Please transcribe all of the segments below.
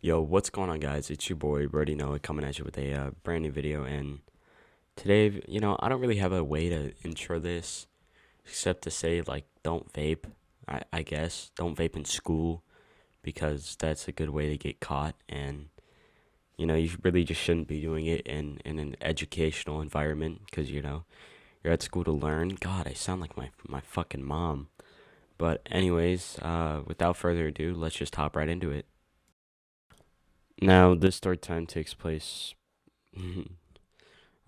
Yo, what's going on, guys? It's your boy, Brody Noah, coming at you with a brand new video. And today, I don't really have a way to intro this except to say, like, don't vape. I guess. Don't vape in school because that's a good way to get caught. And, you really just shouldn't be doing it in an educational environment because, you're at school to learn. God, I sound like my fucking mom. But, anyways, without further ado, let's just hop right into it. Now, this story time takes place,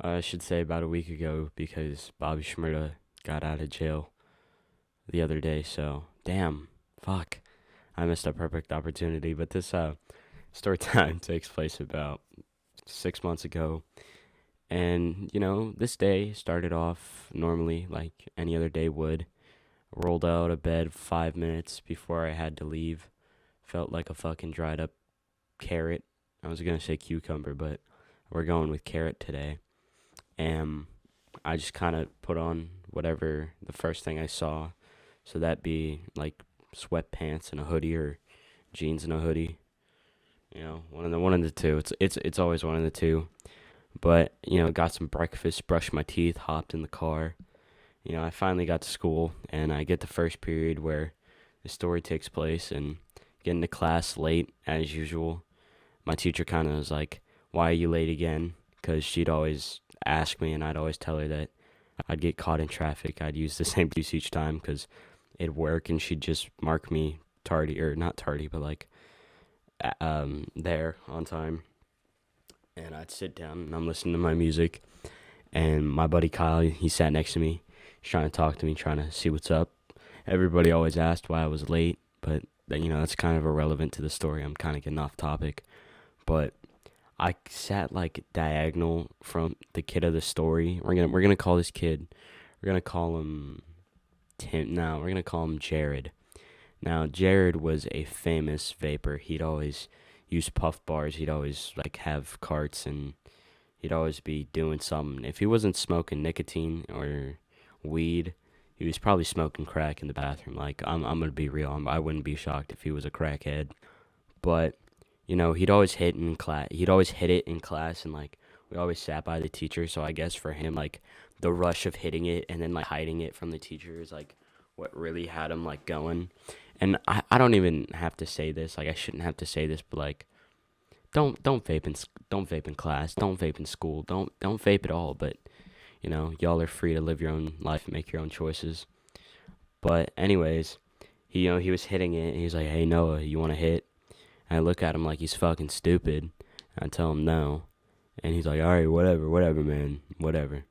I should say, about a week ago because Bobby Shmurda got out of jail the other day. So, damn, fuck, I missed a perfect opportunity. But this story time takes place about 6 months ago, and this day started off normally like any other day would. Rolled out of bed 5 minutes before I had to leave. Felt like a fucking dried up carrot. I was gonna say cucumber, but we're going with carrot today. And I just kind of put on whatever the first thing I saw. So that be like sweatpants and a hoodie or jeans and a hoodie. One of the two. It's always one of the two. But got some breakfast, brushed my teeth, hopped in the car. I finally got to school, and I get the first period where the story takes place, and get into class late as usual. My teacher kind of was like, "Why are you late again?" Because she'd always ask me, and I'd always tell her that I'd get caught in traffic. I'd use the same excuse each time because it'd work, and she'd just mark me tardy, or not tardy, but like there on time. And I'd sit down, and I'm listening to my music, and my buddy Kyle, he sat next to me. He's trying to talk to me, trying to see what's up. Everybody always asked why I was late, but that's kind of irrelevant to the story. I'm kind of getting off topic. But I sat like diagonal from the kid of the story. We're gonna call this kid. We're gonna call him Tim. No, we're gonna call him Jared. Now Jared was a famous vapor. He'd always use puff bars. He'd always like have carts, and he'd always be doing something. If he wasn't smoking nicotine or weed, he was probably smoking crack in the bathroom. Like I'm gonna be real. I wouldn't be shocked if he was a crackhead. But he'd always hit in class. He'd always hit it in class, and like we always sat by the teacher. So I guess for him, like the rush of hitting it and then like hiding it from the teacher is like what really had him like going. And I don't even have to say this. Like I shouldn't have to say this, but like don't vape in class. Don't vape in school. Don't vape at all. But y'all are free to live your own life and make your own choices. But anyways, he was hitting it, and he's like, "Hey Noah, you want to hit?" And I look at him like he's fucking stupid. And I tell him no. And he's like, "All right, whatever, man, whatever."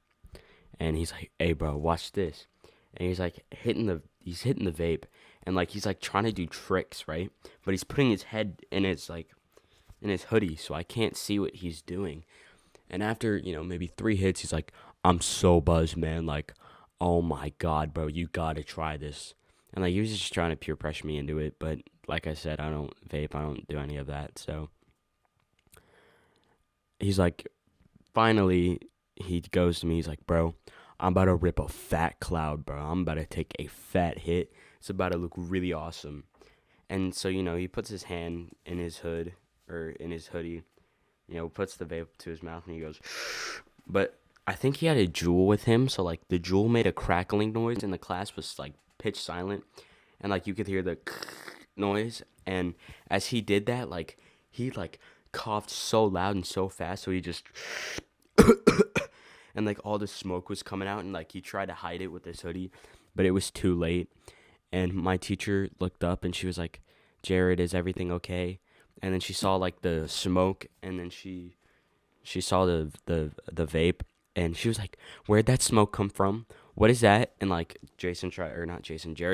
And he's like, "Hey, bro, watch this." And he's hitting the vape, and like he's like trying to do tricks, right? But he's putting his head in his hoodie, so I can't see what he's doing. And after maybe 3 hits, he's like, "I'm so buzzed, man. Like, oh my god, bro, you gotta try this." And like he was just trying to peer pressure me into it, but like I said, I don't vape. I don't do any of that. So he's like, finally, he goes to me. He's like, "Bro, I'm about to rip a fat cloud, bro. I'm about to take a fat hit. It's about to look really awesome." And so he puts his hand in his hood or in his hoodie, puts the vape to his mouth, and he goes, but I think he had a jewel with him, so like the jewel made a crackling noise, and the class was like pitch silent, and like you could hear the noise. And as he did that, like he like coughed so loud and so fast, so he just and like all the smoke was coming out, and like he tried to hide it with his hoodie, but it was too late. And my teacher looked up, and she was like, "Jared, is everything okay?" And then she saw like the smoke, and then she saw the vape, and she was like, "Where'd that smoke come from? What is that?" And like Jared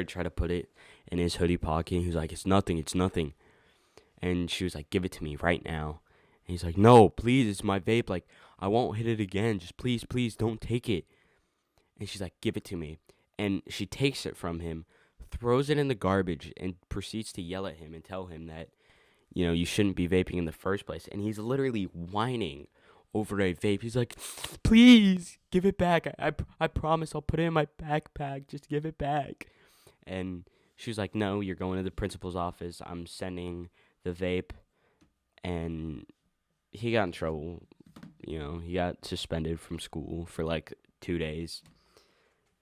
tried to put it in his hoodie pocket, and he was like, "It's nothing, it's nothing." And she was like, "Give it to me right now." And he's like, "No, please, it's my vape. Like, I won't hit it again. Just please don't take it." And she's like, "Give it to me." And she takes it from him, throws it in the garbage, and proceeds to yell at him and tell him that you shouldn't be vaping in the first place. And he's literally whining over a vape. He's like, "Please give it back. I promise I'll put it in my backpack. Just give it back." And she was like, "No, you're going to the principal's office. I'm sending the vape and he got in trouble. You know, he got suspended from school for like 2 days.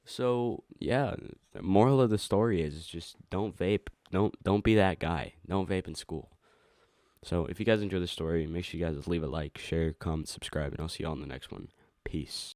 So yeah, the moral of the story is just don't vape. Don't be that guy. Don't vape in school. So if you guys enjoy the story, make sure you guys leave a like, share, comment, subscribe, and I'll see you all in the next one. Peace.